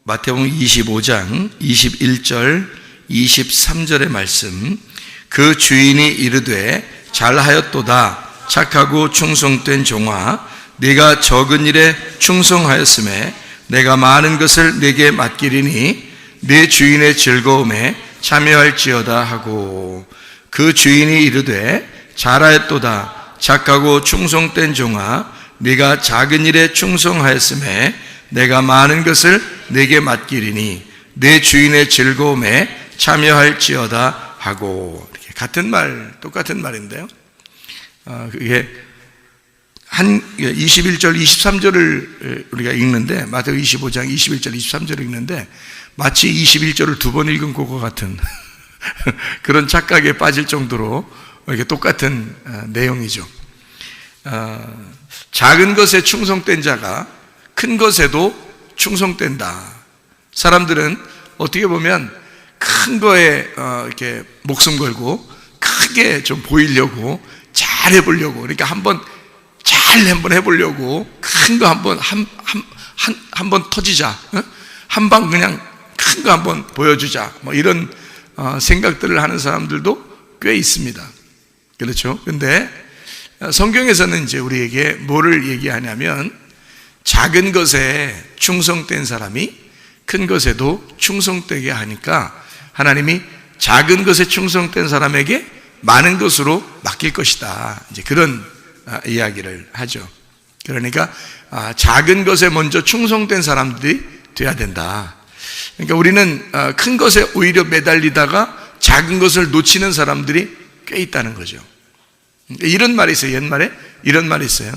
마태복음 25장 21절 23절의 말씀. 그 주인이 이르되 잘하였도다 착하고 충성된 종아, 네가 적은 일에 충성하였음에 내가 많은 것을 네게 맡기리니 네 주인의 즐거움에 참여할지어다 하고, 그 주인이 이르되 잘하였도다 착하고 충성된 종아, 네가 작은 일에 충성하였음에 내가 많은 것을 네게 맡기리니 네 주인의 즐거움에 참여할지어다 하고. 이렇게 같은 말, 똑같은 말인데요. 그게 한 21절, 23절을 우리가 읽는데, 마태복음 25장 21절, 23절을 읽는데 마치 21절을 두 번 읽은 것과 같은 그런 착각에 빠질 정도로 이렇게 똑같은 내용이죠. 작은 것에 충성된 자가 큰 것에도 충성된다. 사람들은 어떻게 보면 큰 거에 이렇게 목숨 걸고 크게 좀 보이려고 잘 해보려고, 그러니까 한번 해보려고 큰 거 한번 터지자, 한 방 그냥 큰 거 한번 보여주자, 뭐 이런 생각들을 하는 사람들도 꽤 있습니다. 그렇죠? 근데 성경에서는 이제 우리에게 뭐를 얘기하냐면, 작은 것에 충성된 사람이 큰 것에도 충성되게 하니까 하나님이 작은 것에 충성된 사람에게 많은 것으로 맡길 것이다, 이제 그런 이야기를 하죠. 그러니까 작은 것에 먼저 충성된 사람들이 돼야 된다. 그러니까 우리는 큰 것에 오히려 매달리다가 작은 것을 놓치는 사람들이 꽤 있다는 거죠. 이런 말이 있어요. 옛말에 이런 말이 있어요.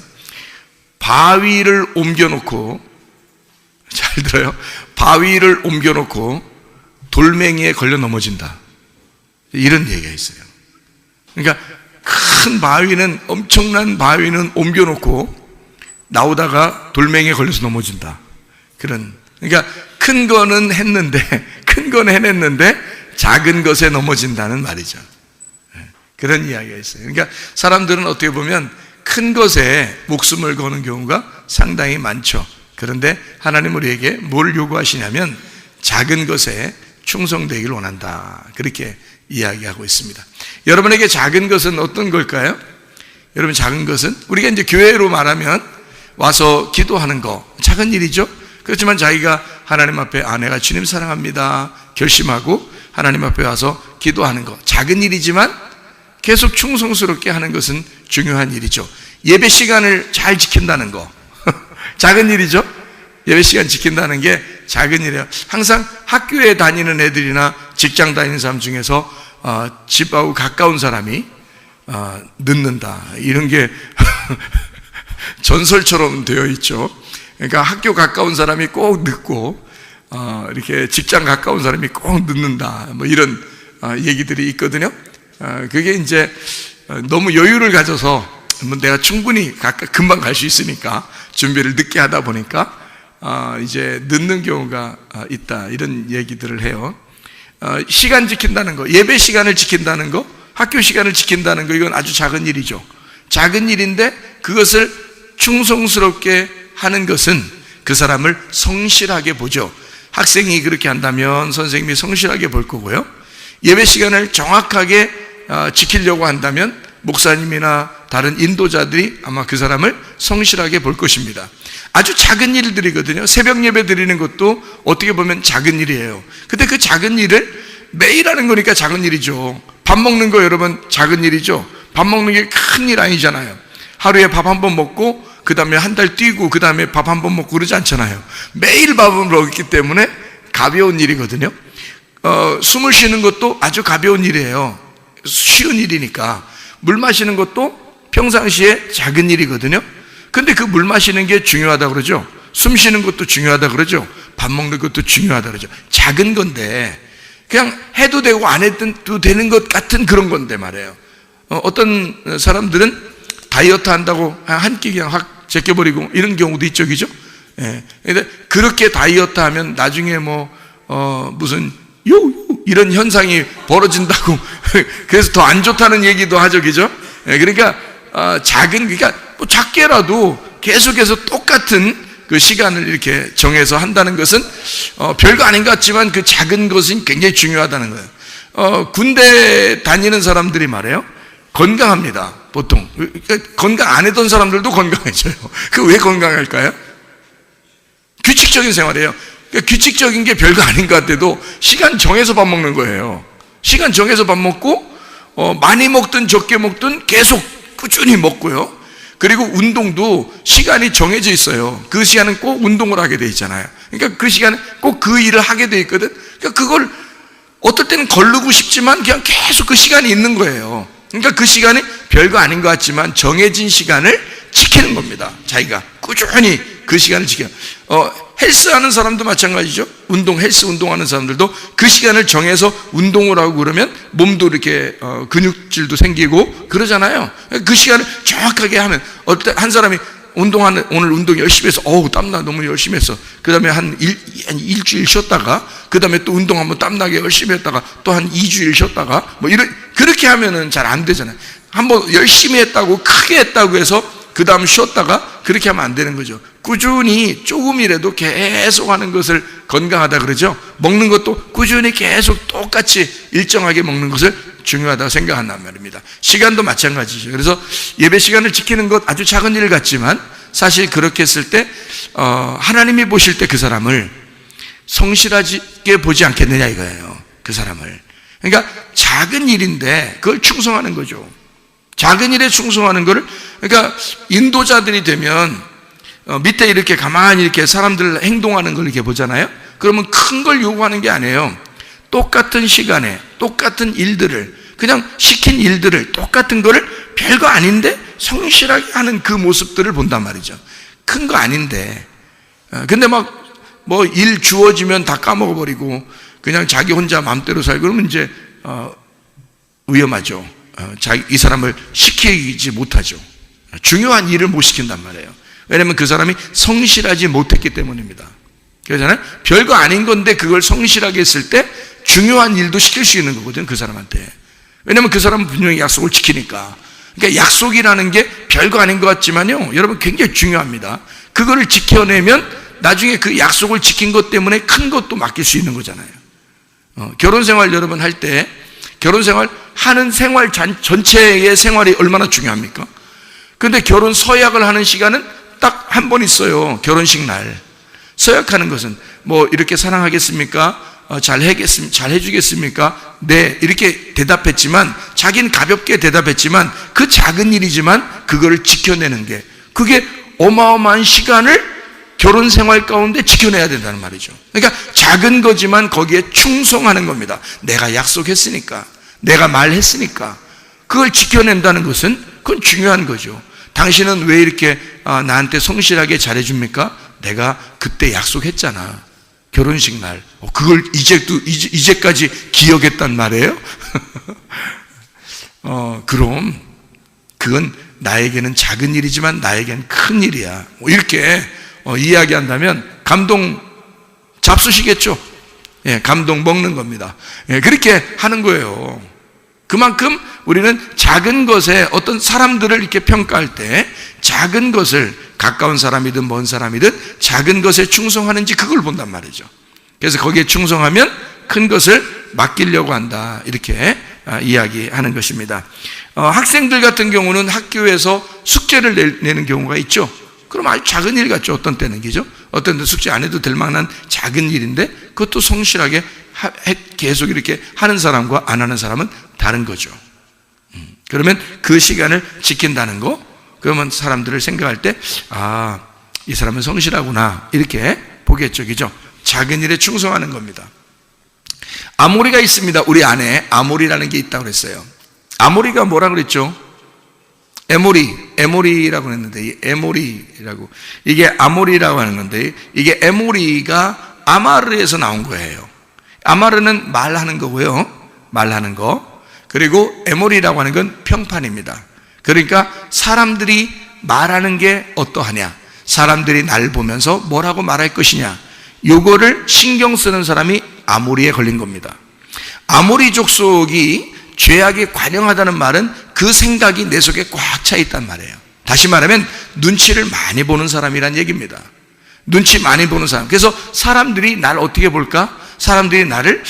바위를 옮겨놓고, 잘 들어요, 바위를 옮겨놓고 돌멩이에 걸려 넘어진다, 이런 얘기가 있어요. 그러니까 큰 바위는, 엄청난 바위는 옮겨놓고 나오다가 돌멩이에 걸려서 넘어진다, 그런. 그러니까 큰 거는 해냈는데 작은 것에 넘어진다는 말이죠. 그런 이야기가 있어요. 그러니까 사람들은 어떻게 보면 큰 것에 목숨을 거는 경우가 상당히 많죠. 그런데 하나님은 우리에게 뭘 요구하시냐면 작은 것에 충성되기를 원한다, 그렇게 이야기하고 있습니다. 여러분에게 작은 것은 어떤 걸까요? 여러분, 작은 것은 우리가 이제 교회로 말하면 와서 기도하는 거 작은 일이죠. 그렇지만 자기가 하나님 앞에 내가 주님 사랑합니다 결심하고 하나님 앞에 와서 기도하는 거 작은 일이지만 계속 충성스럽게 하는 것은 중요한 일이죠. 예배 시간을 잘 지킨다는 거 작은 일이죠. 예배 시간 지킨다는 게 작은 일이에요. 항상 학교에 다니는 애들이나 직장 다니는 사람 중에서 집하고 가까운 사람이 늦는다, 이런 게 전설처럼 되어 있죠. 그러니까 학교 가까운 사람이 꼭 늦고 이렇게 직장 가까운 사람이 꼭 늦는다, 뭐 이런 얘기들이 있거든요. 그게 이제 너무 여유를 가져서 내가 충분히 금방 갈 수 있으니까 준비를 늦게 하다 보니까 이제 늦는 경우가 있다, 이런 얘기들을 해요. 시간 지킨다는 거, 예배 시간을 지킨다는 거, 학교 시간을 지킨다는 거, 이건 아주 작은 일이죠. 작은 일인데 그것을 충성스럽게 하는 것은 그 사람을 성실하게 보죠. 학생이 그렇게 한다면 선생님이 성실하게 볼 거고요. 예배 시간을 정확하게 지키려고 한다면 목사님이나 다른 인도자들이 아마 그 사람을 성실하게 볼 것입니다. 아주 작은 일들이거든요. 새벽 예배 드리는 것도 어떻게 보면 작은 일이에요. 근데 그 작은 일을 매일 하는 거니까 작은 일이죠. 밥 먹는 거 여러분 작은 일이죠. 밥 먹는 게 큰 일 아니잖아요. 하루에 밥 한 번 먹고 그 다음에 한 달 뛰고 그 다음에 밥 한 번 먹고 그러지 않잖아요. 매일 밥을 먹기 때문에 가벼운 일이거든요. 숨을 쉬는 것도 아주 가벼운 일이에요. 쉬운 일이니까. 물 마시는 것도 평상시에 작은 일이거든요. 근데 그 물 마시는 게 중요하다 그러죠. 숨 쉬는 것도 중요하다 그러죠. 밥 먹는 것도 중요하다 그러죠. 작은 건데 그냥 해도 되고 안 해도 되는 것 같은 그런 건데 말이에요. 어떤 사람들은 다이어트 한다고 한 끼 그냥 확 제껴버리고 이런 경우도 있죠, 그죠? 예. 근데 그렇게 다이어트 하면 나중에 무슨 이런 현상이 벌어진다고 그래서 더 안 좋다는 얘기도 하죠, 그죠? 예. 그러니까 그러니까 뭐 작게라도 계속해서 똑같은 그 시간을 이렇게 정해서 한다는 것은 별거 아닌 것 같지만 그 작은 것은 굉장히 중요하다는 거예요. 군대 다니는 사람들이 말해요. 건강합니다. 보통 건강 안 했던 사람들도 건강해져요. 그 왜 건강할까요? 규칙적인 생활이에요. 그러니까 규칙적인 게 별거 아닌 것 같아도 시간 정해서 밥 먹는 거예요. 시간 정해서 밥 먹고 많이 먹든 적게 먹든 계속 꾸준히 먹고요. 그리고 운동도 시간이 정해져 있어요. 그 시간은 꼭 운동을 하게 돼 있잖아요. 그러니까 그 시간에 꼭 그 일을 하게 돼 있거든. 그러니까 그걸 어떨 때는 거르고 싶지만 그냥 계속 그 시간이 있는 거예요. 그러니까 그 시간이 별거 아닌 것 같지만 정해진 시간을 지키는 겁니다. 자기가 꾸준히 그 시간을 지켜요. 헬스하는 사람도 마찬가지죠. 헬스 운동하는 사람들도 그 시간을 정해서 운동을 하고 그러면 몸도 이렇게 근육질도 생기고 그러잖아요. 그 시간을 정확하게 하면 한 사람이 오늘 운동 열심히 해서 땀나 너무 열심히 했어. 그 다음에 한 일주일 쉬었다가 그 다음에 또 운동 한번 땀나게 열심히 했다가 또 한 2주일 쉬었다가 그렇게 하면은 잘 안 되잖아요. 한번 열심히 했다고 크게 했다고 해서 그 다음 쉬었다가 그렇게 하면 안 되는 거죠. 꾸준히 조금이라도 계속 하는 것을 건강하다 그러죠. 먹는 것도 꾸준히 계속 똑같이 일정하게 먹는 것을 중요하다고 생각한단 말입니다. 시간도 마찬가지죠. 그래서 예배 시간을 지키는 것 아주 작은 일 같지만 사실 그렇게 했을 때 하나님이 보실 때 그 사람을 성실하게 보지 않겠느냐 이거예요. 그 사람을. 그러니까 작은 일인데 그걸 충성하는 거죠. 작은 일에 충성하는 거를, 그러니까 인도자들이 되면 밑에 이렇게 가만히 이렇게 사람들 행동하는 걸 이렇게 보잖아요. 그러면 큰 걸 요구하는 게 아니에요. 똑같은 시간에 똑같은 일들을, 그냥 시킨 일들을 똑같은 거를 별거 아닌데 성실하게 하는 그 모습들을 본단 말이죠. 큰 거 아닌데 근데 뭐 일 주어지면 다 까먹어버리고 그냥 자기 혼자 마음대로 살고 그러면 이제 위험하죠. 이 사람을 시키지 못하죠. 중요한 일을 못 시킨단 말이에요. 왜냐하면 그 사람이 성실하지 못했기 때문입니다. 그러잖아요. 별거 아닌 건데 그걸 성실하게 했을 때 중요한 일도 시킬 수 있는 거거든요. 그 사람한테. 왜냐하면 그 사람은 분명히 약속을 지키니까. 그러니까 약속이라는 게 별거 아닌 것 같지만요, 여러분 굉장히 중요합니다. 그거를 지켜내면 나중에 그 약속을 지킨 것 때문에 큰 것도 맡길 수 있는 거잖아요. 결혼생활 여러분 할 때 결혼생활 하는 생활 전체의 생활이 얼마나 중요합니까? 그런데 결혼 서약을 하는 시간은 딱 한 번 있어요. 결혼식 날. 서약하는 것은 뭐 이렇게 사랑하겠습니까? 잘 해주겠습니까? 네, 이렇게 대답했지만 자기는 가볍게 대답했지만 그 작은 일이지만 그거를 지켜내는 게, 그게 어마어마한 시간을 결혼 생활 가운데 지켜내야 된다는 말이죠. 그러니까 작은 거지만 거기에 충성하는 겁니다. 내가 약속했으니까, 내가 말했으니까 그걸 지켜낸다는 것은 그건 중요한 거죠. 당신은 왜 이렇게 나한테 성실하게 잘해줍니까? 내가 그때 약속했잖아. 결혼식 날. 그걸 이제까지 기억했단 말이에요? 그럼 그건 나에게는 작은 일이지만 나에게는 큰 일이야. 이렇게 이야기한다면 감동 잡수시겠죠? 예, 감동 먹는 겁니다. 예, 그렇게 하는 거예요. 그만큼 우리는 작은 것에 어떤 사람들을 이렇게 평가할 때 작은 것을, 가까운 사람이든 먼 사람이든 작은 것에 충성하는지 그걸 본단 말이죠. 그래서 거기에 충성하면 큰 것을 맡기려고 한다, 이렇게 이야기하는 것입니다. 학생들 같은 경우는 학교에서 숙제를 내는 경우가 있죠. 그럼 아주 작은 일 같죠. 어떤 때는, 그죠? 어떤 때는 숙제 안 해도 될 만한 작은 일인데 그것도 성실하게 계속 이렇게 하는 사람과 안 하는 사람은 다른 거죠. 그러면 그 시간을 지킨다는 거, 그러면 사람들을 생각할 때 이 사람은 성실하구나, 이렇게 보겠죠. 그죠? 작은 일에 충성하는 겁니다. 아모리가 있습니다. 우리 안에 아모리라는 게 있다고 그랬어요. 아모리가 뭐라고 그랬죠? 에모리라고 했는데, 에모리라고, 이게 아모리라고 하는 건데, 이게 에모리가 아마르에서 나온 거예요. 아마르는 말하는 거고요. 말하는 거. 그리고 에모리라고 하는 건 평판입니다. 그러니까 사람들이 말하는 게 어떠하냐, 사람들이 날 보면서 뭐라고 말할 것이냐, 요거를 신경 쓰는 사람이 아모리에 걸린 겁니다. 아모리 족속이 죄악에 관영하다는 말은 그 생각이 내 속에 꽉 차 있단 말이에요. 다시 말하면 눈치를 많이 보는 사람이란 얘기입니다. 눈치 많이 보는 사람. 그래서 사람들이 나를 어떻게 볼까? 사람들이 나를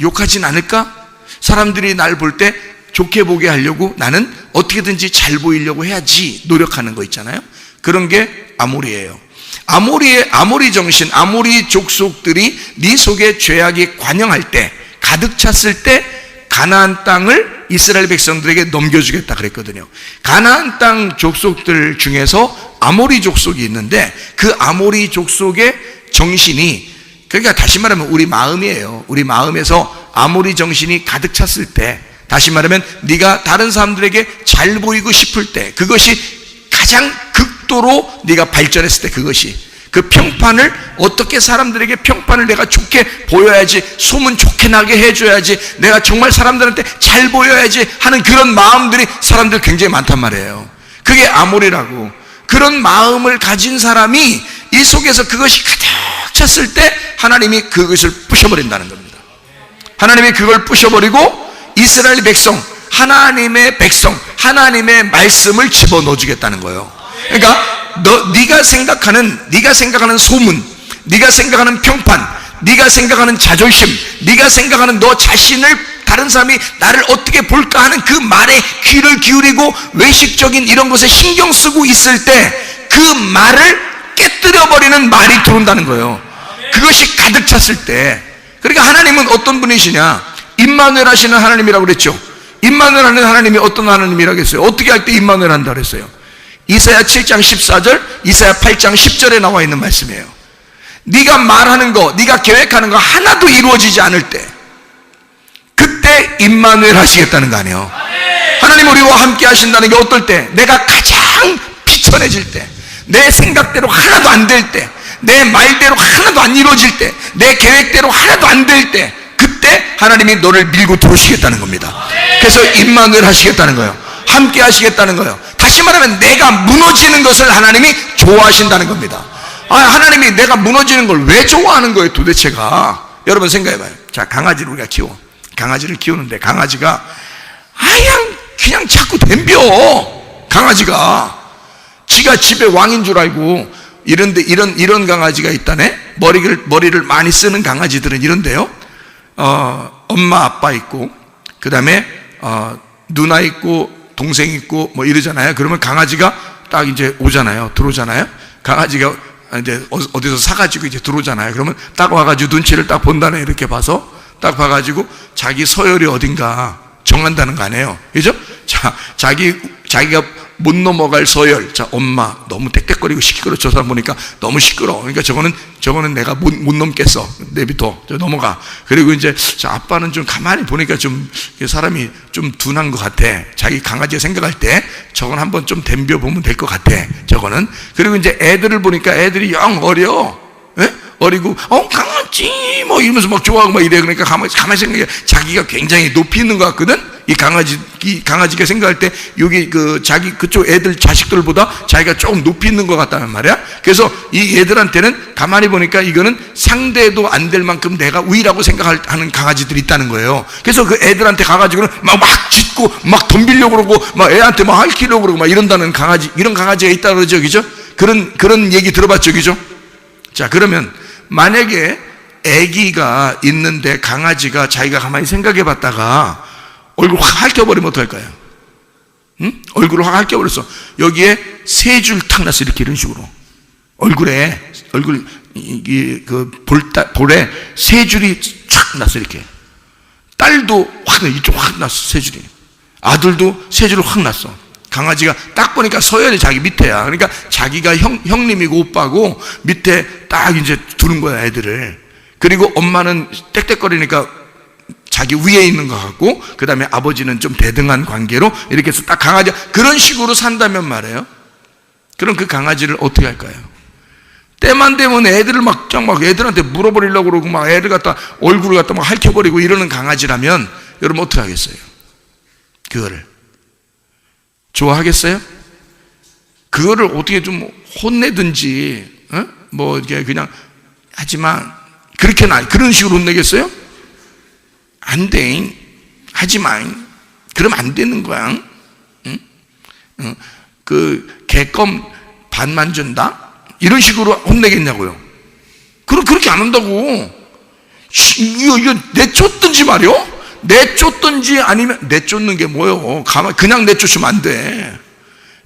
욕하진 않을까? 사람들이 나를 볼 때 좋게 보게 하려고 나는 어떻게든지 잘 보이려고 해야지 노력하는 거 있잖아요. 그런 게 아모리예요. 아모리 정신, 아모리 족속들이 네 속에 죄악이 관영할 때, 가득 찼을 때 가나안 땅을 이스라엘 백성들에게 넘겨주겠다 그랬거든요. 가나안 땅 족속들 중에서 아모리 족속이 있는데 그 아모리 족속의 정신이, 그러니까 다시 말하면 우리 마음이에요. 우리 마음에서 아모리 정신이 가득 찼을 때, 다시 말하면 네가 다른 사람들에게 잘 보이고 싶을 때, 그것이 가장 극도로 네가 발전했을 때, 그것이 그 평판을 어떻게 사람들에게 평판을 내가 좋게 보여야지, 소문 좋게 나게 해줘야지, 내가 정말 사람들한테 잘 보여야지 하는 그런 마음들이 사람들 굉장히 많단 말이에요. 그게 아모리라고. 그런 마음을 가진 사람이 이 속에서 그것이 가득 찼을 때 하나님이 그것을 부셔버린다는 겁니다. 하나님이 그걸 부셔버리고 이스라엘 백성, 하나님의 백성, 하나님의 말씀을 집어넣어 주겠다는 거예요. 그러니까 네가 생각하는 소문, 네가 생각하는 평판, 네가 생각하는 자존심, 네가 생각하는 너 자신을 다른 사람이 나를 어떻게 볼까 하는 그 말에 귀를 기울이고 외식적인 이런 것에 신경 쓰고 있을 때 그 말을 깨뜨려버리는 말이 들어온다는 거예요. 그것이 가득 찼을 때. 그러니까 하나님은 어떤 분이시냐? 임마누엘 하시는 하나님이라고 그랬죠. 임마누엘 하는 하나님이 어떤 하나님이라고 했어요? 어떻게 할 때 임마누엘 한다 그랬어요? 이사야 7장 14절, 이사야 8장 10절에 나와 있는 말씀이에요. 네가 말하는 거, 네가 계획하는 거 하나도 이루어지지 않을 때, 그때 임마누엘 하시겠다는 거 아니에요. 하나님 우리와 함께 하신다는 게 어떨 때? 내가 가장 비천해질 때, 내 생각대로 하나도 안 될 때, 내 말대로 하나도 안 이루어질 때, 내 계획대로 하나도 안 될 때, 그때 하나님이 너를 밀고 들어오시겠다는 겁니다. 그래서 임마누엘 하시겠다는 거예요. 함께 하시겠다는 거예요. 다시 말하면 내가 무너지는 것을 하나님이 좋아하신다는 겁니다. 하나님이 내가 무너지는 걸 왜 좋아하는 거예요 도대체가? 여러분 생각해봐요. 자, 강아지를 우리가 강아지를 키우는데 강아지가 그냥 자꾸 덤벼. 강아지가 지가 집에 왕인 줄 알고, 이런 강아지가 있다네. 머리를 많이 쓰는 강아지들은 이런데요. 엄마 아빠 있고, 그 다음에 누나 있고 동생 있고 뭐 이러잖아요. 그러면 강아지가 딱 이제 들어오잖아요. 강아지가 이제 어디서 사가지고 이제 들어오잖아요. 그러면 딱 와가지고 눈치를 딱 본다네. 이렇게 봐서 딱 봐가지고 자기 서열이 어딘가 정한다는 거 아니에요. 그죠? 자, 자기가 못 넘어갈 서열. 자, 엄마 너무 땡땡거리고 시끄러. 저 사람 보니까 너무 시끄러. 그러니까 저거는 내가 못 넘겠어. 내비둬. 저 넘어가. 그리고 이제 자, 아빠는 좀 가만히 보니까 좀 사람이 좀 둔한 것 같아. 자기 강아지가 생각할 때 저건 한번 좀 덤벼 보면 될 것 같아. 저거는. 그리고 이제 애들을 보니까 애들이 영 어려. 예? 어리고 강아지 뭐 이러면서 막 좋아하고 막 이래. 그러니까 가만히 생각해. 자기가 굉장히 높이 있는 것 같거든. 이 강아지가 생각할 때 여기 자기 그쪽 애들 자식들보다 자기가 조금 높이 있는 것 같다는 말이야. 그래서 이 애들한테는 가만히 보니까 이거는 상대도 안 될 만큼 내가 우위라고 생각하는 강아지들이 있다는 거예요. 그래서 그 애들한테 가가지고는 막 짖고 막 덤비려고 그러고 막 애한테 막 핥히려고 그러고 막 이런다는 이런 강아지가 있다 그러죠. 그죠? 그런 얘기 들어봤죠. 그죠? 자, 그러면 만약에 애기가 있는데 강아지가 자기가 가만히 생각해 봤다가 얼굴 확 핥혀버리면 어떡할까요? 응? 얼굴을 확 핥혀버렸어. 여기에 세 줄 탁 났어. 이렇게 이런 식으로. 볼에 세 줄이 촥 났어. 이렇게. 딸도 이쪽 확 났어. 세 줄이. 아들도 세 줄을 확 났어. 강아지가 딱 보니까 서열이 자기 밑에야. 그러니까 자기가 형님이고 오빠고 밑에 딱 이제 두는 거야, 애들을. 그리고 엄마는 떽떽거리니까 자기 위에 있는 것 같고, 그 다음에 아버지는 좀 대등한 관계로 이렇게 해서 딱 강아지가 그런 식으로 산다면 말이에요. 그럼 그 강아지를 어떻게 할까요? 때만 되면 애들을 막 애들한테 물어버리려고 그러고 막 애들 얼굴을 갖다 막 핥혀버리고 이러는 강아지라면 여러분 어떻게 하겠어요? 그거를 좋아하겠어요? 그거를 어떻게 좀 혼내든지, 뭐 이렇게 그냥 하지만 그런 식으로 혼내겠어요? 안 돼. 하지마. 그러면 안 되는 거야. 응? 그 개껌 반만 준다? 이런 식으로 혼내겠냐고요. 그렇게 안 한다고. 이거 내쫓든지 말이요. 내쫓든지 아니면, 내쫓는 게 뭐요? 그냥 내쫓으면 안 돼.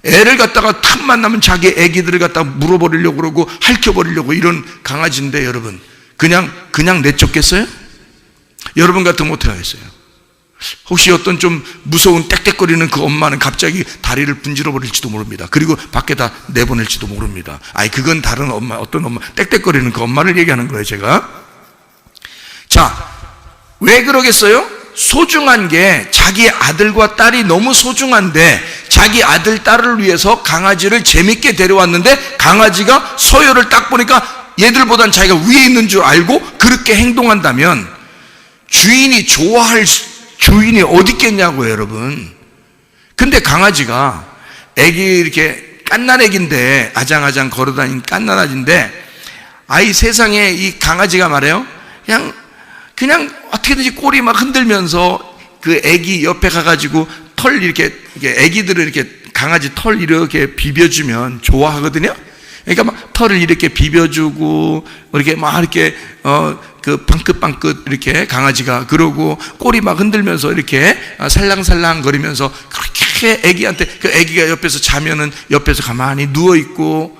애를 갖다가 틈만 나면 자기 애기들을 갖다가 물어버리려고 그러고 핥혀버리려고 이런 강아지인데, 여러분 그냥 내쫓겠어요? 여러분 같으면 어떻게 하겠어요? 혹시 어떤 좀 무서운 떽떽거리는 그 엄마는 갑자기 다리를 분질러 버릴지도 모릅니다. 그리고 밖에다 내보낼지도 모릅니다. 아니, 그건 다른 엄마, 어떤 엄마, 떽떽거리는 그 엄마를 얘기하는 거예요, 제가. 자, 왜 그러겠어요? 소중한 게, 자기 아들과 딸이 너무 소중한데 자기 아들, 딸을 위해서 강아지를 재밌게 데려왔는데 강아지가 서열을 딱 보니까 얘들보단 자기가 위에 있는 줄 알고 그렇게 행동한다면 주인이 좋아할 주인이 어디 있겠냐고요, 여러분. 근데 강아지가 애기, 이렇게 깐난 애기인데, 아장아장 걸어다니는 깐난 아기인데, 아이 세상에 이 강아지가 말해요, 그냥 어떻게든지 꼬리 막 흔들면서 그 애기 옆에 가가지고 털 이렇게 애기들을 이렇게 강아지 털 이렇게 비벼주면 좋아하거든요. 그러니까 막 털을 이렇게 비벼주고 이렇게 막 이렇게 그 방긋방긋 이렇게 강아지가 그러고 꼬리 막 흔들면서 이렇게 살랑살랑 거리면서 그렇게 애기한테, 그 애기가 옆에서 자면은 옆에서 가만히 누워 있고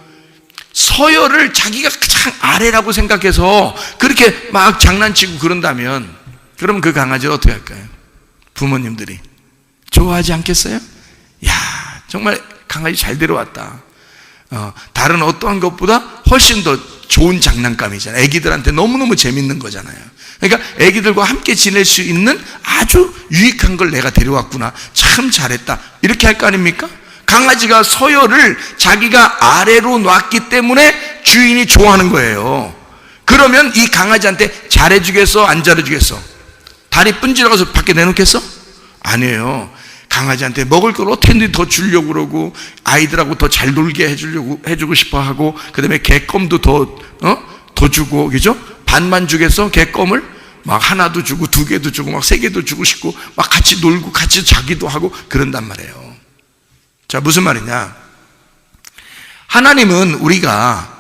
서열을 자기가 가장 아래라고 생각해서 그렇게 막 장난치고 그런다면, 그러면 그 강아지를 어떻게 할까요? 부모님들이 좋아하지 않겠어요? 야, 정말 강아지 잘 데려왔다. 다른 어떠한 것보다 훨씬 더 좋은 장난감이잖아요. 애기들한테 너무너무 재밌는 거잖아요. 그러니까 애기들과 함께 지낼 수 있는 아주 유익한 걸 내가 데려왔구나, 참 잘했다, 이렇게 할 거 아닙니까? 강아지가 서열을 자기가 아래로 놨기 때문에 주인이 좋아하는 거예요. 그러면 이 강아지한테 잘해주겠어, 안 잘해주겠어? 다리 분질러가서 밖에 내놓겠어? 아니에요. 강아지한테 먹을 걸 어떻게든 더 주려고 그러고, 아이들하고 더 잘 놀게 해주고 싶어 하고, 그 다음에 개껌도 더 주고, 그죠? 반만 주겠어? 개껌을? 막 하나도 주고, 두 개도 주고, 막 세 개도 주고 싶고, 막 같이 놀고, 같이 자기도 하고, 그런단 말이에요. 자, 무슨 말이냐? 하나님은 우리가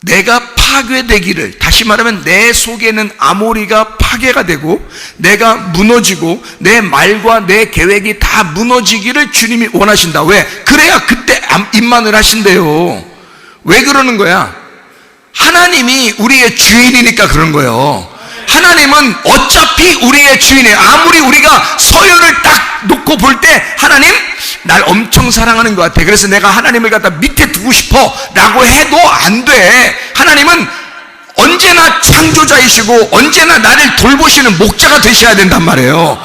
내가 파괴되기를, 다시 말하면 내 속에는 아모리가 파괴가 되고 내가 무너지고 내 말과 내 계획이 다 무너지기를 주님이 원하신다. 왜? 그래야 그때 임만을 하신대요. 왜 그러는 거야? 하나님이 우리의 주인이니까 그런 거예요. 하나님은 어차피 우리의 주인이에요. 아무리 우리가 서열을 딱 놓고 볼 때 하나님 날 엄청 사랑하는 것 같아, 그래서 내가 하나님을 갖다 밑에 두고 싶어 라고 해도 안 돼. 하나님은 언제나 창조자이시고 언제나 나를 돌보시는 목자가 되셔야 된단 말이에요.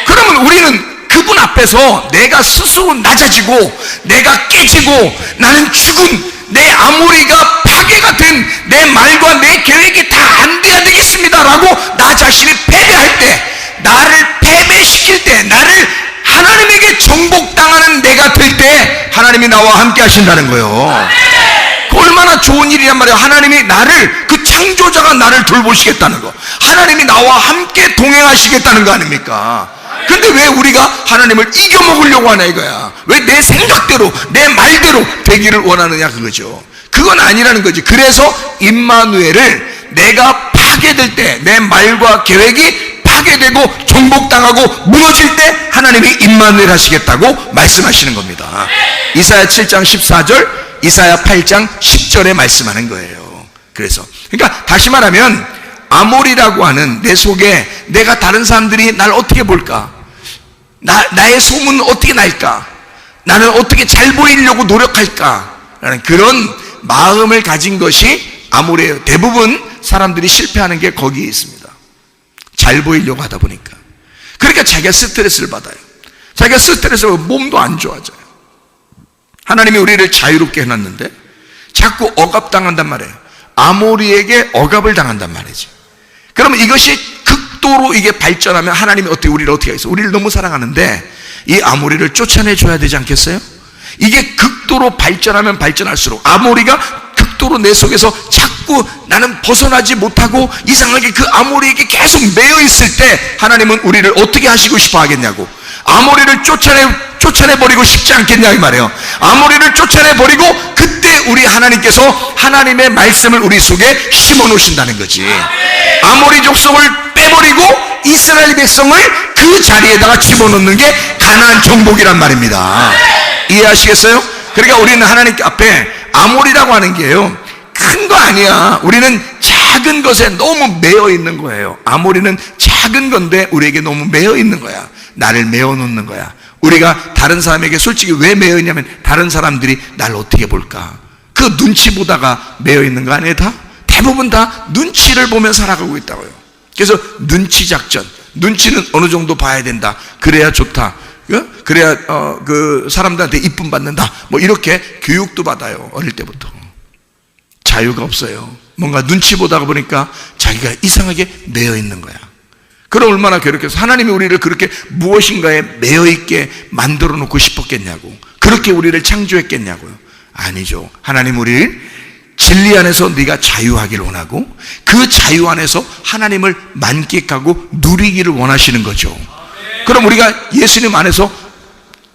그러면 우리는 그분 앞에서 내가 스스로 낮아지고 내가 깨지고 나는 죽은 내 아모리가 파괴가 된 내 말과 내 계획이 다 안 돼야 되겠습니다 라고 나 자신을 패배할 때, 나를 패배시킬 때, 나를 하나님에게 정복당하는 내가 될 때 하나님이 나와 함께 하신다는 거예요. 그 얼마나 좋은 일이란 말이에요. 하나님이 나를, 그 창조자가 나를 돌보시겠다는 거, 하나님이 나와 함께 동행하시겠다는 거 아닙니까? 근데 왜 우리가 하나님을 이겨먹으려고 하나 이거야. 왜 내 생각대로 내 말대로 되기를 원하느냐 그거죠. 그건 아니라는 거지. 그래서 임마누엘을 내가 파괴될 때, 내 말과 계획이 파괴되고 정복당하고 무너질 때 하나님이 임마누엘 하시겠다고 말씀하시는 겁니다. 이사야 7장 14절, 이사야 8장 10절에 말씀하는 거예요. 그래서 그러니까 다시 말하면 아모리라고 하는 내 속에 내가 다른 사람들이 날 어떻게 볼까, 나의 소문은 어떻게 날까, 나는 어떻게 잘 보이려고 노력할까 라는 그런 마음을 가진 것이 아모리예요. 대부분 사람들이 실패하는 게 거기에 있습니다. 잘 보이려고 하다 보니까. 그러니까 자기가 스트레스를 받아요. 자기가 스트레스로 몸도 안 좋아져요. 하나님이 우리를 자유롭게 해놨는데 자꾸 억압당한단 말이에요. 아모리에게 억압을 당한단 말이죠. 그러면 이것이 극도로 이게 발전하면 하나님이 우리를 어떻게 하겠어요? 우리를 너무 사랑하는데 이 아모리를 쫓아내줘야 되지 않겠어요? 이게 극도로 발전하면 발전할수록, 아모리가 극도로 내 속에서 자꾸 나는 벗어나지 못하고 이상하게 그 아모리에게 계속 매여 있을 때 하나님은 우리를 어떻게 하시고 싶어 하겠냐고. 아모리를 쫓아내버리고 싶지 않겠냐 이 말이에요. 아모리를 쫓아내버리고 그때 우리 하나님께서 하나님의 말씀을 우리 속에 심어놓으신다는 거지. 아모리 족속을 빼버리고 이스라엘 백성을 그 자리에다가 집어넣는 게 가나안 정복이란 말입니다. 이해하시겠어요? 그러니까 우리는 하나님 앞에 아모리라고 하는 게요, 큰 거 아니야. 우리는 작은 것에 너무 매여 있는 거예요. 아모리는 작은 건데 우리에게 너무 매여 있는 거야. 나를 매어 놓는 거야. 우리가 다른 사람에게 솔직히 왜 매여 있냐면 다른 사람들이 날 어떻게 볼까, 그 눈치 보다가 매여 있는 거 아니에요? 대부분 다 눈치를 보며 살아가고 있다고요. 그래서 눈치 작전, 눈치는 어느 정도 봐야 된다, 그래야 좋다, 그래야 그 사람들한테 이쁨 받는다, 뭐 이렇게 교육도 받아요. 어릴 때부터. 자유가 없어요. 뭔가 눈치 보다가 보니까 자기가 이상하게 매여 있는 거야. 그럼 얼마나 괴롭겠어. 하나님이 우리를 그렇게 무엇인가에 매여 있게 만들어 놓고 싶었겠냐고, 그렇게 우리를 창조했겠냐고요. 아니죠. 하나님 우리를 진리 안에서 네가 자유하기를 원하고 그 자유 안에서 하나님을 만끽하고 누리기를 원하시는 거죠. 그럼 우리가 예수님 안에서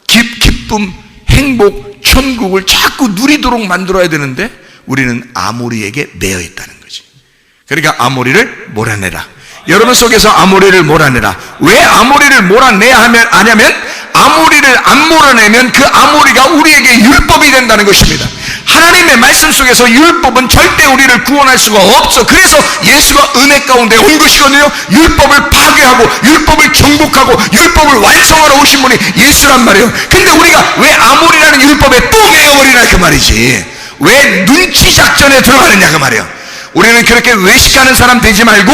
기쁨, 행복, 천국을 자꾸 누리도록 만들어야 되는데 우리는 아모리에게 매여 있다는 거지. 그러니까 아모리를 몰아내라. 여러분 속에서 아모리를 몰아내라. 왜 아모리를 몰아내야 하냐면 아모리를 안 몰아내면 그 아모리가 우리에게 율법이 된다는 것입니다. 하나님의 말씀 속에서 율법은 절대 우리를 구원할 수가 없어. 그래서 예수가 은혜 가운데 온 것이거든요. 율법을 파괴하고 율법을 정복하고 율법을 완성하러 오신 분이 예수란 말이에요. 근데 우리가 왜 아모리라는 율법에 또 매여버리나 그 말이지. 왜 눈치 작전에 들어가느냐 그 말이에요. 우리는 그렇게 외식하는 사람 되지 말고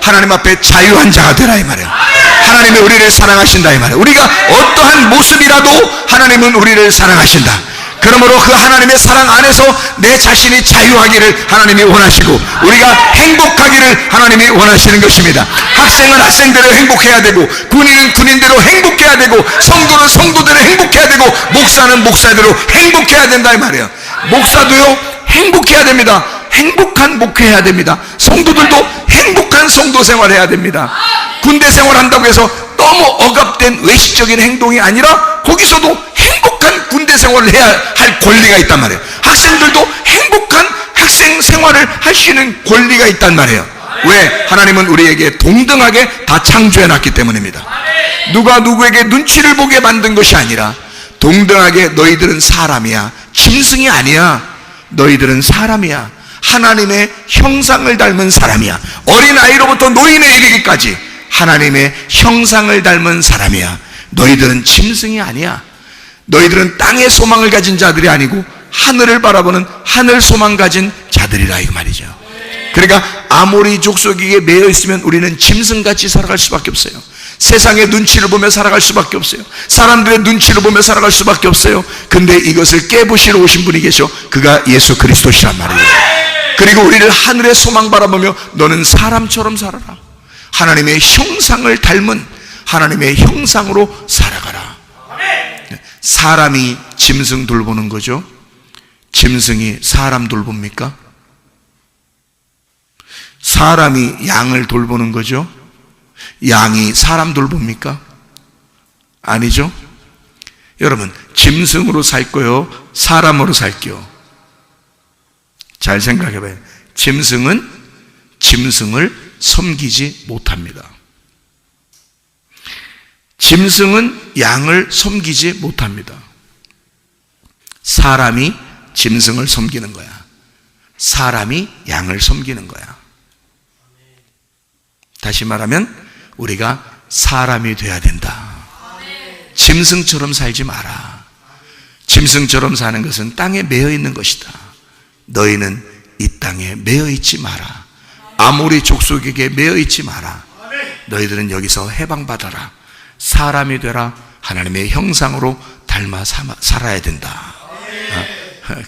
하나님 앞에 자유한 자가 되라 이 말이에요. 하나님이 우리를 사랑하신다 이 말이에요. 우리가 어떠한 모습이라도 하나님은 우리를 사랑하신다. 그러므로 그 하나님의 사랑 안에서 내 자신이 자유하기를 하나님이 원하시고 우리가 행복하기를 하나님이 원하시는 것입니다. 학생은 학생대로 행복해야 되고 군인은 군인대로 행복해야 되고 성도는 성도대로 행복해야 되고 목사는 목사대로 행복해야 된다 이 말이에요. 목사도요 행복해야 됩니다. 행복한 목회해야 됩니다. 성도들도 행복한 성도 생활해야 됩니다. 군대 생활한다고 해서 너무 억압된 외식적인 행동이 아니라 거기서도 행복한 군대 생활을 해야 할 권리가 있단 말이에요. 학생들도 행복한 학생 생활을 할 수 있는 권리가 있단 말이에요. 왜? 하나님은 우리에게 동등하게 다 창조해놨기 때문입니다. 누가 누구에게 눈치를 보게 만든 것이 아니라 동등하게 너희들은 사람이야, 짐승이 아니야. 너희들은 사람이야. 하나님의 형상을 닮은 사람이야. 어린아이로부터 노인에 이르기까지 하나님의 형상을 닮은 사람이야. 너희들은 짐승이 아니야. 너희들은 땅의 소망을 가진 자들이 아니고 하늘을 바라보는 하늘 소망 가진 자들이라 이 말이죠. 그러니까 아모리 족속에게 매여 있으면 우리는 짐승같이 살아갈 수밖에 없어요. 세상의 눈치를 보며 살아갈 수밖에 없어요. 사람들의 눈치를 보며 살아갈 수밖에 없어요. 근데 이것을 깨부시러 오신 분이 계셔. 그가 예수 그리스도시란 말이에요. 그리고 우리를 하늘의 소망 바라보며 너는 사람처럼 살아라. 하나님의 형상을 닮은 하나님의 형상으로 살아가라. 사람이 짐승 돌보는 거죠. 짐승이 사람 돌봅니까? 사람이 양을 돌보는 거죠. 양이 사람 돌봅니까? 아니죠. 여러분, 짐승으로 살 거요, 사람으로 살게요. 잘 생각해봐요. 짐승은 짐승을 섬기지 못합니다. 짐승은 양을 섬기지 못합니다. 사람이 짐승을 섬기는 거야. 사람이 양을 섬기는 거야. 다시 말하면 우리가 사람이 돼야 된다. 짐승처럼 살지 마라. 짐승처럼 사는 것은 땅에 매여 있는 것이다. 너희는 이 땅에 매여 있지 마라. 아모리 족속에게 매여 있지 마라. 너희들은 여기서 해방받아라. 사람이 되라. 하나님의 형상으로 닮아 살아야 된다.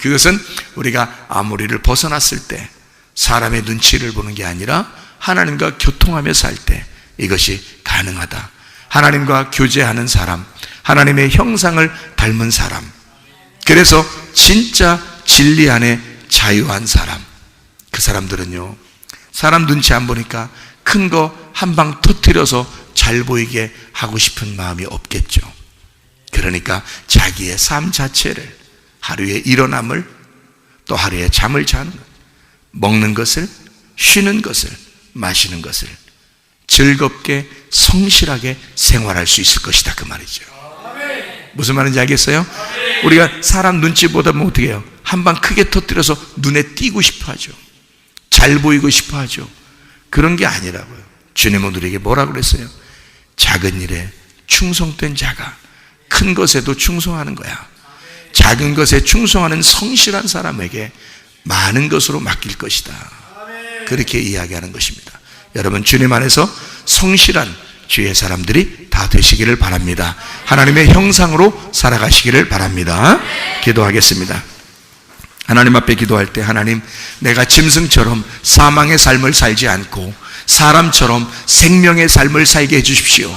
그것은 우리가 아모리를 벗어났을 때 사람의 눈치를 보는 게 아니라 하나님과 교통하며 살 때 이것이 가능하다. 하나님과 교제하는 사람, 하나님의 형상을 닮은 사람, 그래서 진짜 진리 안에 자유한 사람, 그 사람들은요 사람 눈치 안 보니까 큰 거 한 방 터뜨려서 잘 보이게 하고 싶은 마음이 없겠죠. 그러니까 자기의 삶 자체를, 하루의 일어남을, 또 하루에 잠을 자는 것, 먹는 것을, 쉬는 것을, 마시는 것을 즐겁게 성실하게 생활할 수 있을 것이다, 그 말이죠. 무슨 말인지 알겠어요? 우리가 사람 눈치 보다 보면 어떻게 해요? 한 방 크게 터뜨려서 눈에 띄고 싶어 하죠. 잘 보이고 싶어 하죠. 그런 게 아니라고요. 주님은 우리에게 뭐라고 그랬어요? 작은 일에 충성된 자가 큰 것에도 충성하는 거야. 작은 것에 충성하는 성실한 사람에게 많은 것으로 맡길 것이다. 그렇게 이야기하는 것입니다. 여러분, 주님 안에서 성실한 주의 사람들이 다 되시기를 바랍니다. 하나님의 형상으로 살아가시기를 바랍니다. 기도하겠습니다. 하나님 앞에 기도할 때, 하나님, 내가 짐승처럼 사망의 삶을 살지 않고 사람처럼 생명의 삶을 살게 해주십시오.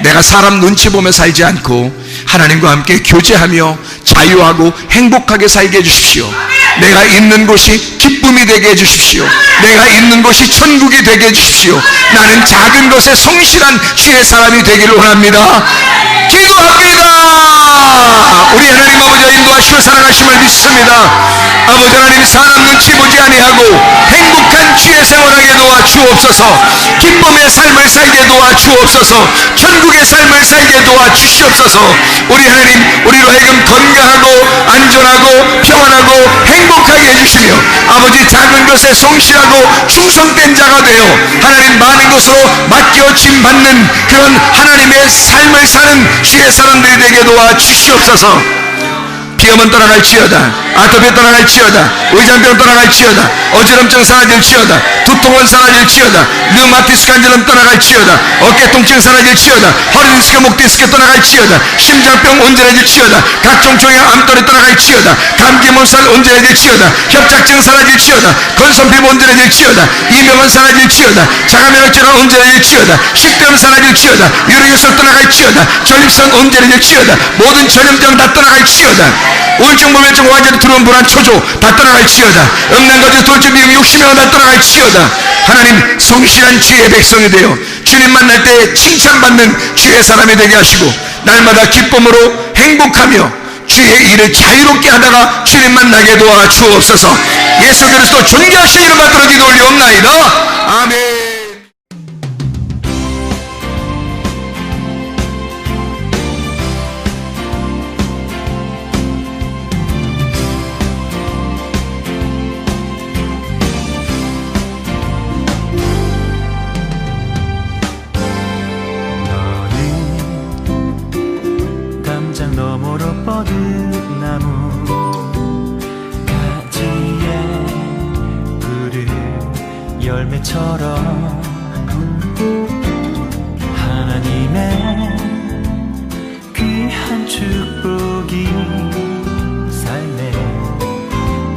내가 사람 눈치 보며 살지 않고 하나님과 함께 교제하며 자유하고 행복하게 살게 해주십시오. 내가 있는 곳이 기쁨이 되게 해주십시오. 내가 있는 곳이 천국이 되게 해주십시오. 나는 작은 것에 성실한 주의 사람이 되기를 원합니다. 기도합니다. 우리 하나님 아버지와 인도하시고 사랑하심을 믿습니다. 아버지 하나님, 사람 눈치 보지 아니하고 행복한 주의 생활하게 도와주옵소서. 기쁨의 삶을 살게 도와주옵소서. 천국의 삶을 살게 도와주시옵소서. 우리 하나님, 우리로 하여금 건강하고 안전하고 평안하고 행복하게 해주시며, 아버지, 작은 것에 성실하고 충성된 자가 되어 하나님 많은 것으로 맡겨짐 받는 그런 하나님의 삶을 사는 주의 사람들이 되게 도와주시옵소서. 비염은 떠나갈지어다, 아토피 떠나갈지어다, 의장병 떠나갈지어다, 어지럼증 사라질지어다, 두통은 사라질지어다, 류마티스 관절염 떠나갈지어다, 어깨 통증 사라질지어다, 허리 디스크, 목 디스크 떠나갈지어다, 심장병 온전해질지어다, 각종 종양 암돌이 떠나갈지어다, 감기 몸살 온전해질지어다, 협착증 사라질지어다, 건선피부 온전해질지어다, 이명은 사라질지어다, 자가면역질환 온전해질지어다, 식도염 사라질지어다, 유리결석 떠나갈지어다, 전립선 온전해질지어다, 모든 전염병 다 떠나갈지어다, 우울증, 무면증, 완전히 두려움, 불안, 초조 다 떠나갈지어다, 음란거짓, 돌출, 미움, 욕심이 다 떠나갈지어다. 하나님, 성실한 주의 백성이 되어 주님 만날 때 칭찬받는 주의 사람이 되게 하시고, 날마다 기쁨으로 행복하며 주의 일을 자유롭게 하다가 주님 만나게 도와주옵소서. 예수 그리스도 존귀하신 이름 받들어 기도 올리옵나이다. 아멘. 열매처럼 하나님의 귀한 축복이 삶에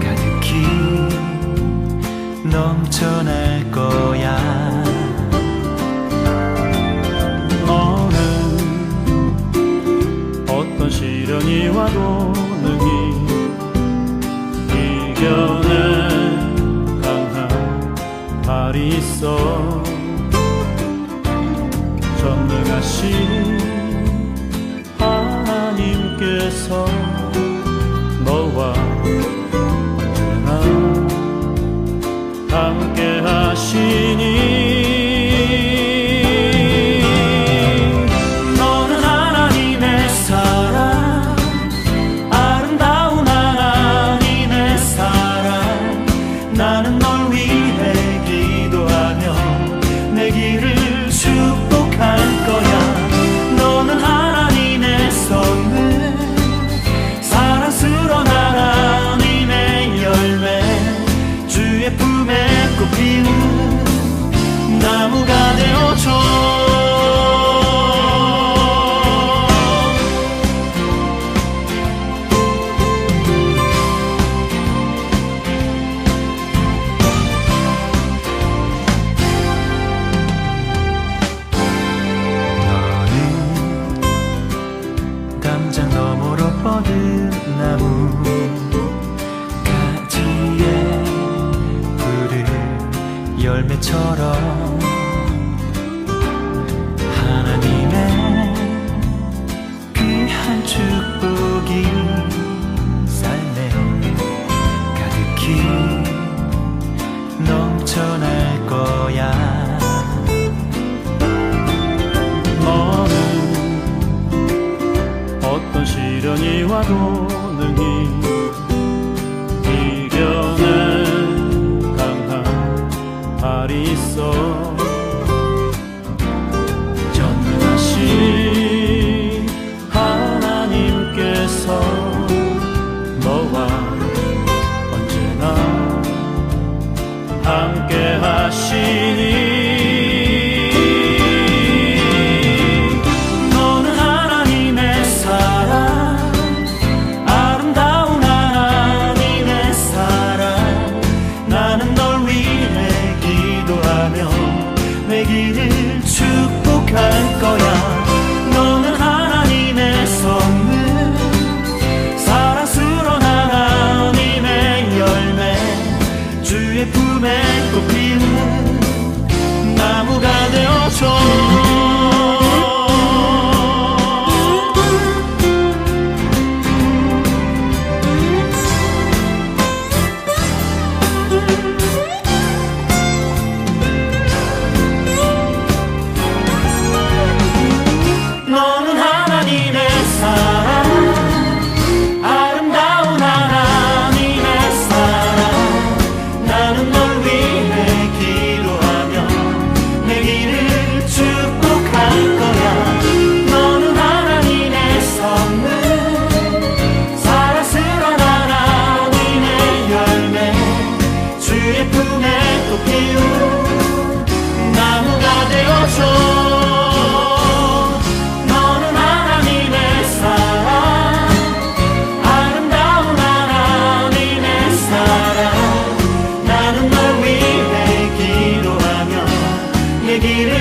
가득히 넘쳐날 거야. 너는 어떤 시련이 와도 능히 이겨내 발이 있어. 전능하신 하나님께서 너와 언제나 함께 하시니, 너는 하나님의 사랑, 아름다운 하나님의 사랑. 나는 널 위해 내 길을 축복할 거야. 너는 하나님의 선물, 사랑스러운 하나님의 열매, 주의 품에 꽃 피운 나무가 되어줘. 뻗은 나무 가지에 푸른 열매처럼 하나도 능히 이겨낸 강한 발이 있어. 전능하신 하나님께서 너와 언제나 함께 하시니 내 길을 축복할 거야. 너는 하나님의 선물, 사랑스러운 하나님의 열매, 주의 품에 꽃 피우는 나무가 되어줘. 너는 하나님의 사랑, 아름다운 하나님의 사랑. 나는 널 위해 기도하며 내 길을